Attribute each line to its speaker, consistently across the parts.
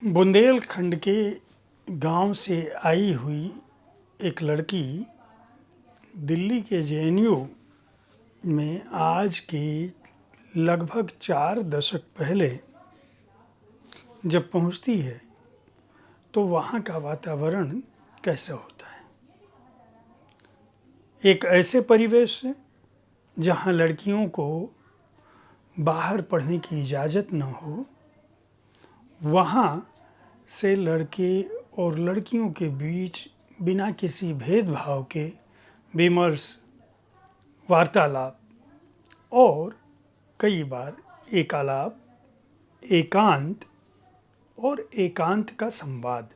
Speaker 1: बुंदेलखंड के गांव से आई हुई एक लड़की दिल्ली के जेएनयू में आज के लगभग 4 दशक पहले जब पहुंचती है तो वहाँ का वातावरण कैसा होता है। एक ऐसे परिवेश से जहाँ लड़कियों को बाहर पढ़ने की इजाज़त न हो, वहाँ से लड़के और लड़कियों के बीच बिना किसी भेदभाव के विमर्श, वार्तालाप और कई बार एकालाप, एकांत और एकांत का संवाद,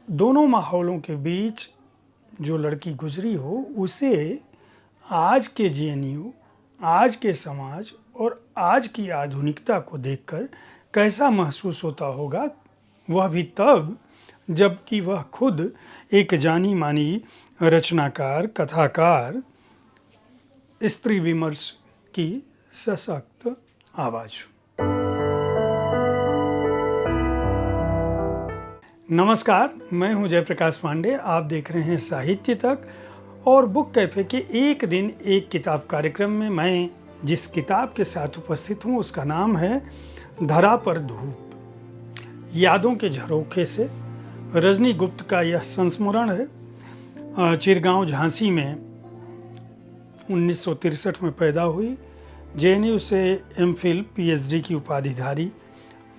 Speaker 1: दोनों माहौलों के बीच जो लड़की गुजरी हो उसे आज के जेएनयू, आज के समाज और आज की आधुनिकता को देखकर कैसा महसूस होता होगा, वह भी तब जबकि वह खुद एक जानी मानी रचनाकार, कथाकार, स्त्री विमर्श की सशक्त आवाज़। नमस्कार, मैं हूं जयप्रकाश पांडे। आप देख रहे हैं साहित्य तक और बुक कैफे के एक दिन एक किताब कार्यक्रम में मैं जिस किताब के साथ उपस्थित हूं उसका नाम है धरा पर धूप। यादों के झरोखे से रजनी गुप्त का यह संस्मरण है। चिरगांव झांसी में 1963 में पैदा हुई, जेएनयू से एमफिल पीएचडी की उपाधिधारी,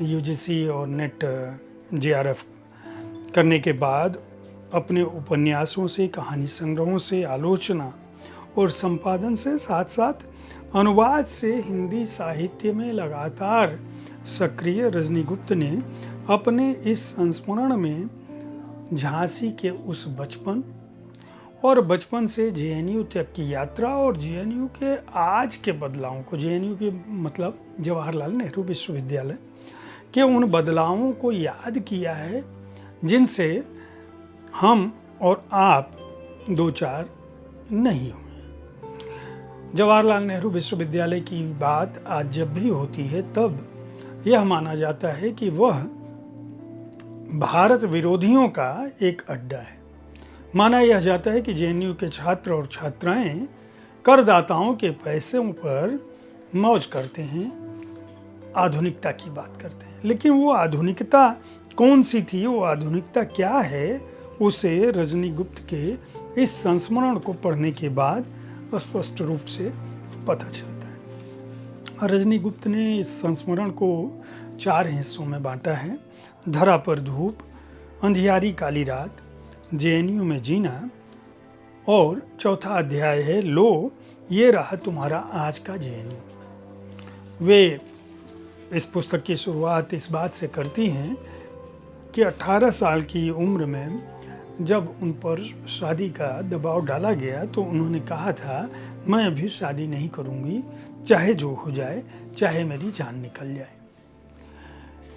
Speaker 1: यूजीसी और नेट जेआरएफ करने के बाद अपने उपन्यासों से, कहानी संग्रहों से, आलोचना और संपादन से साथ साथ अनुवाद से हिंदी साहित्य में लगातार सक्रिय रजनी गुप्त ने अपने इस संस्मरण में झांसी के उस बचपन और बचपन से जेएनयू तक की यात्रा और जेएनयू के आज के बदलावों को, जेएनयू के मतलब जवाहरलाल नेहरू विश्वविद्यालय के उन बदलावों को याद किया है जिनसे हम और आप दो चार नहीं हुए। जवाहरलाल नेहरू विश्वविद्यालय की बात आज जब भी होती है तब यह माना जाता है कि वह भारत विरोधियों का एक अड्डा है। माना यह जाता है कि जेएनयू के छात्र और छात्राएं करदाताओं के पैसों पर मौज करते हैं, आधुनिकता की बात करते हैं। लेकिन वो आधुनिकता कौन सी थी, वो आधुनिकता क्या है, उसे रजनी गुप्त के इस संस्मरण को पढ़ने के बाद स्पष्ट रूप से पता चलता है। रजनी गुप्त ने इस संस्मरण को 4 हिस्सों में बांटा है। धरा पर धूप, अंधियारी काली रात, जेएनयू में जीना और चौथा अध्याय है लो ये रहा तुम्हारा आज का जेएनयू। वे इस पुस्तक की शुरुआत इस बात से करती हैं कि 18 साल की उम्र में जब उन पर शादी का दबाव डाला गया तो उन्होंने कहा था, मैं अभी शादी नहीं करूंगी, चाहे जो हो जाए, चाहे मेरी जान निकल जाए।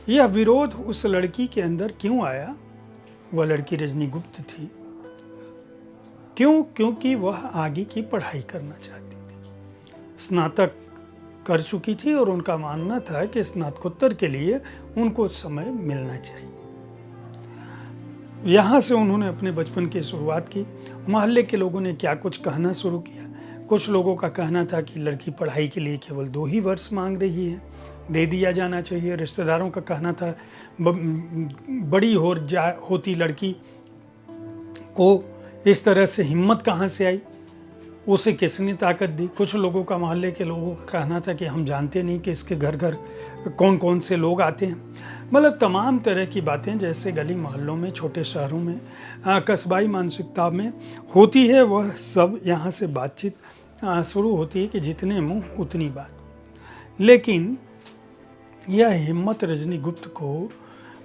Speaker 1: यह विरोध उस लड़की के अंदर क्यों आया? वह लड़की रजनी गुप्त थी। क्यों? क्योंकि वह आगे की पढ़ाई करना चाहती थी। स्नातक कर चुकी थी और उनका मानना था कि स्नातकोत्तर के लिए उनको समय मिलना चाहिए। यहाँ से उन्होंने अपने बचपन की शुरुआत की। मोहल्ले के लोगों ने क्या कुछ कहना शुरू किया। कुछ लोगों का कहना था कि लड़की पढ़ाई के लिए केवल 2 ही वर्ष मांग रही है, दे दिया जाना चाहिए। रिश्तेदारों का कहना था बड़ी होती लड़की को इस तरह से हिम्मत कहाँ से आई, उसे किसने ताकत दी। कुछ लोगों का, मोहल्ले के लोगों का कहना था कि हम जानते नहीं कि इसके घर घर कौन कौन से लोग आते हैं। मतलब तमाम तरह की बातें जैसे गली मोहल्लों में, छोटे शहरों में, कस्बाई मानसिकता में होती है, वह सब यहाँ से बातचीत शुरू होती है कि जितने मुंह उतनी बात। लेकिन यह हिम्मत रजनी गुप्त को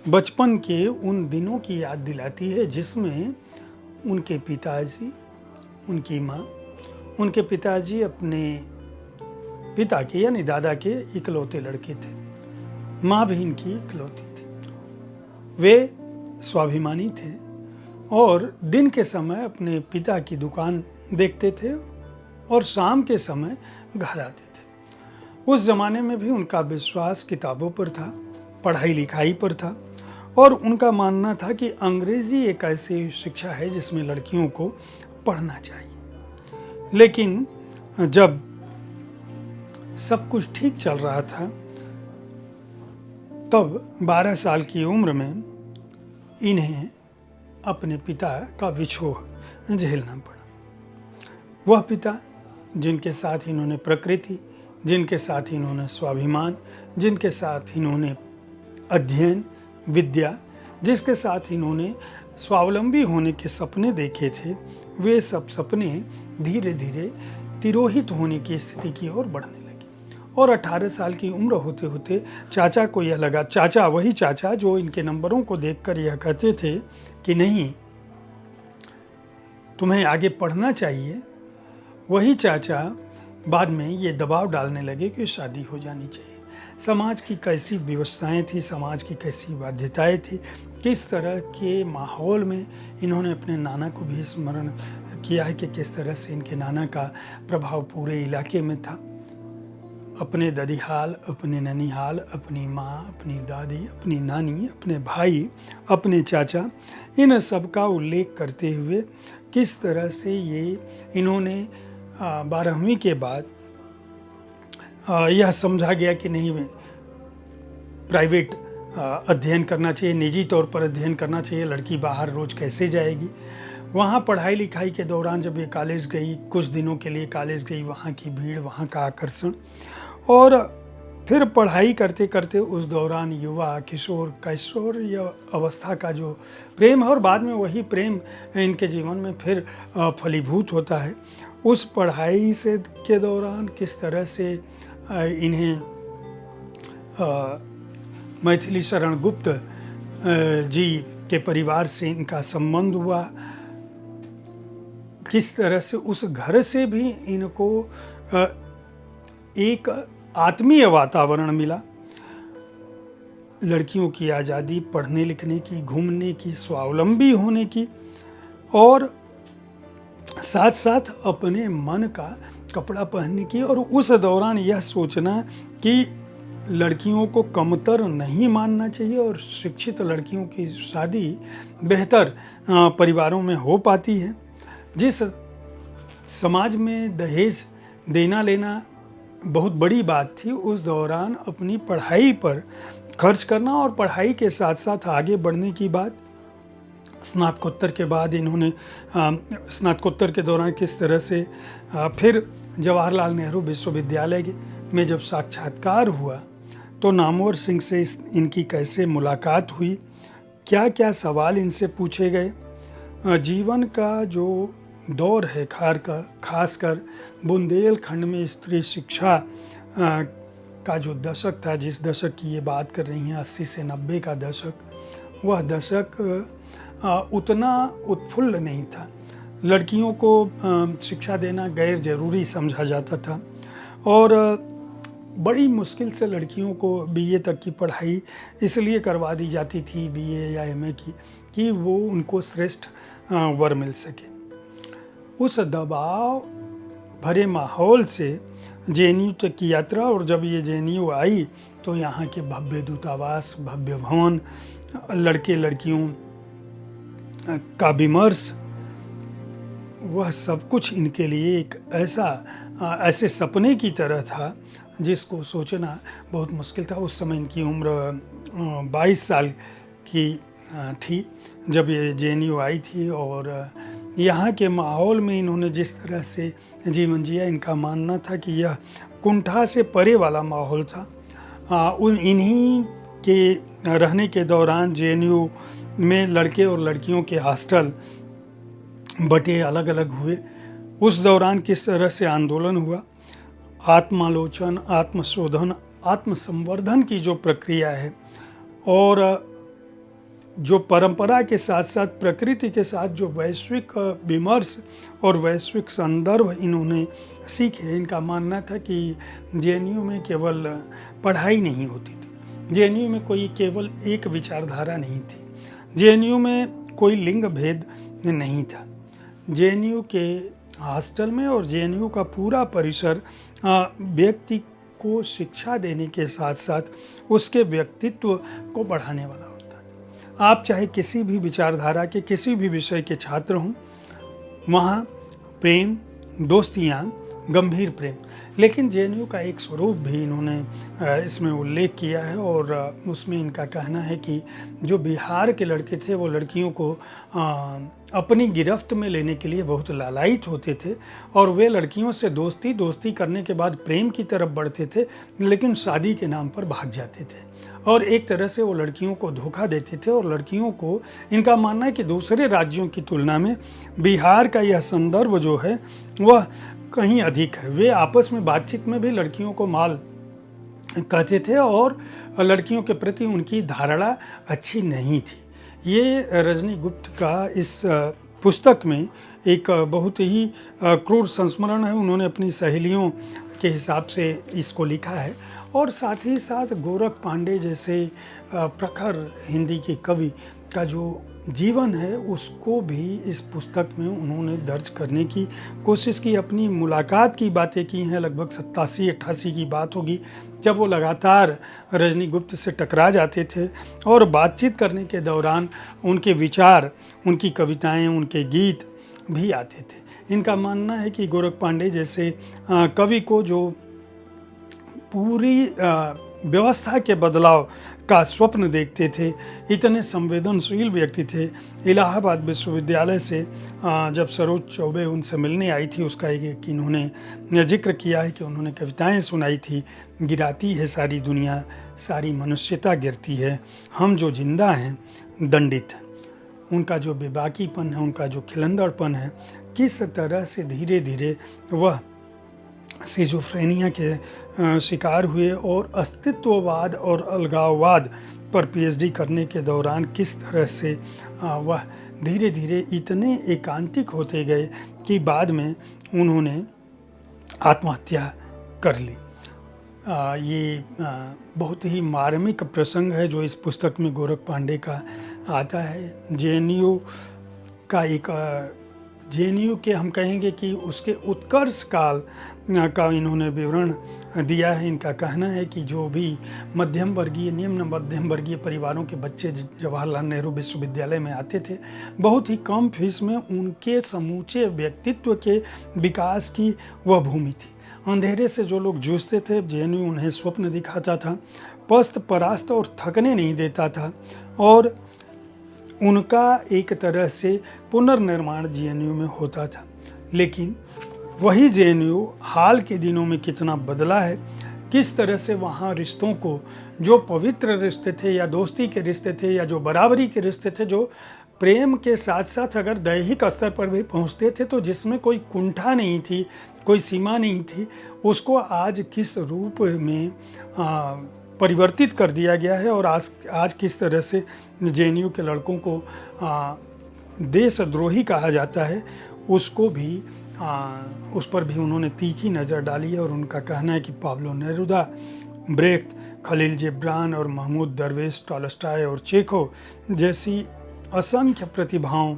Speaker 1: बचपन के उन दिनों की याद दिलाती है जिसमें उनके पिताजी, उनकी माँ, उनके पिताजी अपने पिता के यानी दादा के इकलौते लड़के थे, माँ भी इनकी इकलौती थी। वे स्वाभिमानी थे और दिन के समय अपने पिता की दुकान देखते थे और शाम के समय घर आते थे। उस ज़माने में भी उनका विश्वास किताबों पर था। पढ़ाई लिखाई पर था और उनका मानना था कि अंग्रेज़ी एक ऐसी शिक्षा है जिसमें लड़कियों को पढ़ना चाहिए। लेकिन जब सब कुछ ठीक चल रहा था तब 12 साल की उम्र में इन्हें अपने पिता का विछोह झेलना पड़ा। वह पिता जिनके साथ इन्होंने प्रकृति, जिनके साथ इन्होंने स्वाभिमान, जिनके साथ इन्होंने अध्ययन, विद्या, जिसके साथ इन्होंने स्वावलंबी होने के सपने देखे थे, वे सब सपने धीरे धीरे तिरोहित होने की स्थिति की ओर बढ़ने लगे। और 18 साल की उम्र होते होते चाचा को यह लगा, चाचा वही चाचा जो इनके नंबरों को देखकर यह कहते थे कि नहीं तुम्हें आगे पढ़ना चाहिए, वही चाचा बाद में ये दबाव डालने लगे कि शादी हो जानी चाहिए। समाज की कैसी व्यवस्थाएं थी, समाज की कैसी बाध्यताएं थी, किस तरह के माहौल में इन्होंने अपने नाना को भी स्मरण किया है कि किस तरह से इनके नाना का प्रभाव पूरे इलाके में था। अपने ददिहाल, अपने ननिहाल, अपनी माँ, अपनी दादी, अपनी नानी, अपने भाई, अपने चाचा, इन सब का उल्लेख करते हुए किस तरह से ये इन्होंने 12वीं के बाद यह समझा गया कि नहीं प्राइवेट अध्ययन करना चाहिए, निजी तौर पर अध्ययन करना चाहिए, लड़की बाहर रोज कैसे जाएगी। वहाँ पढ़ाई लिखाई के दौरान जब ये कॉलेज गई, कुछ दिनों के लिए कॉलेज गई, वहाँ की भीड़, वहाँ का आकर्षण, और फिर पढ़ाई करते करते उस दौरान युवा किशोर कैशोर या अवस्था का जो प्रेम है, और बाद में वही प्रेम इनके जीवन में फिर फलीभूत होता है। उस पढ़ाई से के दौरान किस तरह से इन्हें मैथिली शरण गुप्त जी के परिवार से इनका संबंध हुआ, किस तरह से उस घर से भी इनको एक आत्मीय वातावरण मिला, लड़कियों की आज़ादी, पढ़ने लिखने की, घूमने की, स्वावलंबी होने की, और साथ साथ अपने मन का कपड़ा पहनने की, और उस दौरान यह सोचना कि लड़कियों को कमतर नहीं मानना चाहिए और शिक्षित लड़कियों की शादी बेहतर परिवारों में हो पाती है। जिस समाज में दहेज देना लेना बहुत बड़ी बात थी, उस दौरान अपनी पढ़ाई पर खर्च करना और पढ़ाई के साथ साथ आगे बढ़ने की बात। स्नातकोत्तर के बाद इन्होंने स्नातकोत्तर के दौरान किस तरह से फिर जवाहरलाल नेहरू विश्वविद्यालय में जब साक्षात्कार हुआ तो नामवर सिंह से इनकी कैसे मुलाकात हुई, क्या क्या सवाल इनसे पूछे गए। जीवन का जो दौर है खासकर बुंदेलखंड में स्त्री शिक्षा का जो दशक था, जिस दशक की ये बात कर रही हैं 80 से 90 का दशक, वह दशक उतना उत्फुल्ल नहीं था। लड़कियों को शिक्षा देना गैर जरूरी समझा जाता था और बड़ी मुश्किल से लड़कियों को बीए तक की पढ़ाई इसलिए करवा दी जाती थी, बीए या एमए की, कि वो उनको श्रेष्ठ वर मिल सके। उस दबाव भरे माहौल से जेएनयू तक की यात्रा, और जब ये जेएनयू आई तो यहाँ के भव्य दूतावास, भव्य भवन, लड़के लड़कियों का विमर्श, वह सब कुछ इनके लिए एक ऐसे सपने की तरह था जिसको सोचना बहुत मुश्किल था। उस समय इनकी उम्र 22 साल की थी जब ये जेएनयू आई थी, और यहाँ के माहौल में इन्होंने जिस तरह से जीवन जिया, इनका मानना था कि यह कुंठा से परे वाला माहौल था। इन्हीं के रहने के दौरान जेएनयू में लड़के और लड़कियों के हॉस्टल बटे अलग अलग हुए। उस दौरान किस तरह से आंदोलन हुआ, आत्मालोचन, आत्मशोधन, आत्मसंवर्धन की जो प्रक्रिया है, और जो परंपरा के साथ साथ प्रकृति के साथ जो वैश्विक विमर्श और वैश्विक संदर्भ इन्होंने सीखे, इनका मानना था कि जेएनयू में केवल पढ़ाई नहीं होती थी, जेएनयू में कोई केवल एक विचारधारा नहीं थी, जेएनयू में कोई लिंग भेद नहीं था। जेएनयू के हॉस्टल में और जेएनयू का पूरा परिसर व्यक्ति को शिक्षा देने के साथ साथ उसके व्यक्तित्व को बढ़ाने वाला होता है। आप चाहे किसी भी विचारधारा के किसी भी विषय के छात्र हों, वहाँ प्रेम, दोस्तियाँ, गंभीर प्रेम, लेकिन जेएनयू का एक स्वरूप भी इन्होंने इसमें उल्लेख किया है और उसमें इनका कहना है कि जो बिहार के लड़के थे वो लड़कियों को अपनी गिरफ्त में लेने के लिए बहुत लालायित होते थे और वे लड़कियों से दोस्ती करने के बाद प्रेम की तरफ बढ़ते थे, लेकिन शादी के नाम पर भाग जाते थे और एक तरह से वो लड़कियों को धोखा देते थे। और लड़कियों को, इनका मानना है कि दूसरे राज्यों की तुलना में बिहार का यह संदर्भ जो है वह कहीं अधिक है। वे आपस में बातचीत में भी लड़कियों को माल कहते थे और लड़कियों के प्रति उनकी धारणा अच्छी नहीं थी। ये रजनी गुप्त का इस पुस्तक में एक बहुत ही क्रूर संस्मरण है। उन्होंने अपनी सहेलियों के हिसाब से इसको लिखा है और साथ ही साथ गोरख पांडे जैसे प्रखर हिंदी के कवि का जो जीवन है उसको भी इस पुस्तक में उन्होंने दर्ज करने की कोशिश की। अपनी मुलाकात की बातें की हैं, लगभग 87-88 की बात होगी, जब वो लगातार रजनी गुप्त से टकरा जाते थे और बातचीत करने के दौरान उनके विचार, उनकी कविताएं, उनके गीत भी आते थे। इनका मानना है कि गोरख पांडे जैसे कवि को जो पूरी व्यवस्था के बदलाव का स्वप्न देखते थे, इतने संवेदनशील व्यक्ति थे। इलाहाबाद विश्वविद्यालय से जब सरोज चौबे उनसे मिलने आई थी, उसका एक इन्होंने जिक्र किया है कि उन्होंने कविताएं सुनाई थी, गिराती है सारी दुनिया, सारी मनुष्यता गिरती है, हम जो जिंदा हैं दंडित हैं। उनका जो बेबाकीपन है, उनका जो खिलंदड़पन है, किस तरह से धीरे धीरे वह सिजोफ्रेनिया के शिकार हुए और अस्तित्ववाद और अलगाववाद पर पीएचडी करने के दौरान किस तरह से वह धीरे धीरे इतने एकांतिक होते गए कि बाद में उन्होंने आत्महत्या कर ली। ये बहुत ही मार्मिक प्रसंग है जो इस पुस्तक में गोरख पांडे का आता है। जेएनयू का जेएनयू के हम कहेंगे कि उसके उत्कर्ष काल का इन्होंने विवरण दिया है। इनका कहना है कि जो भी मध्यम वर्गीय, निम्न मध्यम वर्गीय परिवारों के बच्चे जवाहरलाल नेहरू विश्वविद्यालय में आते थे, बहुत ही कम फीस में उनके समूचे व्यक्तित्व के विकास की वह भूमि थी। अंधेरे से जो लोग जूझते थे, जेएनयू उन्हें स्वप्न दिखाता था, पस्त परास्त और थकने नहीं देता था और उनका एक तरह से पुनर्निर्माण जेएनयू में होता था। लेकिन वही जेएनयू हाल के दिनों में कितना बदला है, किस तरह से वहाँ रिश्तों को, जो पवित्र रिश्ते थे या दोस्ती के रिश्ते थे या जो बराबरी के रिश्ते थे, जो प्रेम के साथ साथ अगर दैहिक स्तर पर भी पहुँचते थे तो जिसमें कोई कुंठा नहीं थी, कोई सीमा नहीं थी, उसको आज किस रूप में परिवर्तित कर दिया गया है और आज किस तरह से जेएनयू के लड़कों को देशद्रोही कहा जाता है, उसको भी उस पर भी उन्होंने तीखी नज़र डाली है। और उनका कहना है कि Pablo Neruda, Brecht, Khalil Gibran और महमूद दरवेश, टॉलस्टॉय और चेखोव जैसी असंख्य प्रतिभाओं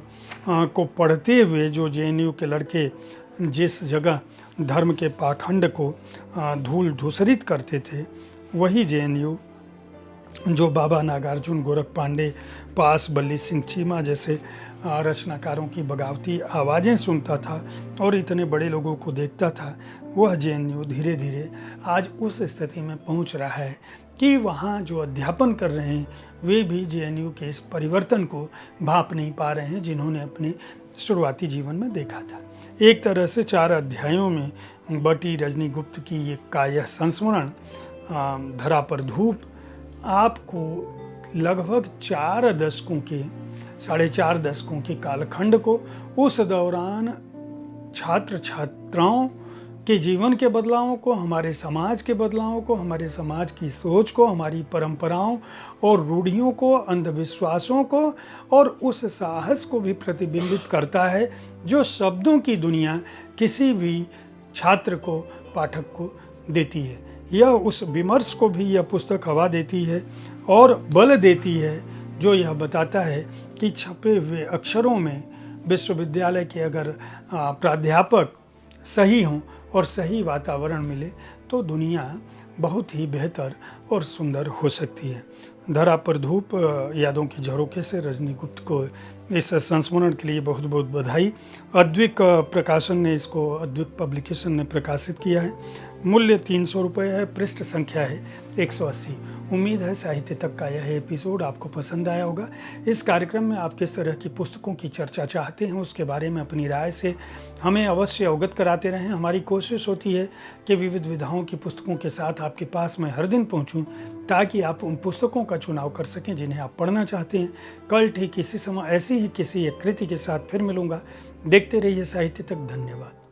Speaker 1: को पढ़ते हुए जो जेएनयू के लड़के जिस जगह धर्म के पाखंड को धूल धूसरित करते थे, वही जेएनयू जो बाबा नागार्जुन, गोरख पांडे, पास, बल्ली सिंह चीमा जैसे रचनाकारों की बगावती आवाज़ें सुनता था और इतने बड़े लोगों को देखता था, वह जेएनयू धीरे धीरे आज उस स्थिति में पहुंच रहा है कि वहाँ जो अध्यापन कर रहे हैं वे भी जेएनयू के इस परिवर्तन को भांप नहीं पा रहे हैं जिन्होंने अपने शुरुआती जीवन में देखा था। एक तरह से 4 अध्यायों में बटी रजनी गुप्त की का यह संस्मरण धरा पर धूप आपको लगभग 4 दशकों के, 4.5 दशकों के कालखंड को, उस दौरान छात्र छात्राओं के जीवन के बदलावों को, हमारे समाज के बदलावों को, हमारे समाज की सोच को, हमारी परंपराओं और रूढ़ियों को, अंधविश्वासों को और उस साहस को भी प्रतिबिंबित करता है जो शब्दों की दुनिया किसी भी छात्र को, पाठक को देती है। यह उस विमर्श को भी यह पुस्तक हवा देती है और बल देती है जो यह बताता है कि छपे हुए अक्षरों में विश्वविद्यालय के अगर प्राध्यापक सही हों और सही वातावरण मिले तो दुनिया बहुत ही बेहतर और सुंदर हो सकती है। धरा पर धूप यादों के झरोखे से रजनी गुप्त को इस संस्मरण के लिए बहुत बहुत बधाई। अद्विक प्रकाशन ने इसको, अद्विक पब्लिकेशन ने प्रकाशित किया है। मूल्य 300 रुपये है। पृष्ठ संख्या है 180। उम्मीद है साहित्य तक का यह एपिसोड आपको पसंद आया होगा। इस कार्यक्रम में आप किस तरह की पुस्तकों की चर्चा चाहते हैं उसके बारे में अपनी राय से हमें अवश्य अवगत कराते रहें। हमारी कोशिश होती है कि विविध विधाओं की पुस्तकों के साथ आपके पास मैं हर दिन पहुंचूं, ताकि आप उन पुस्तकों का चुनाव कर सकें जिन्हें आप पढ़ना चाहते हैं। कल ठीक इसी समय ऐसी ही किसी एक कृति के साथ फिर मिलूंगा। देखते रहिए साहित्य तक। धन्यवाद।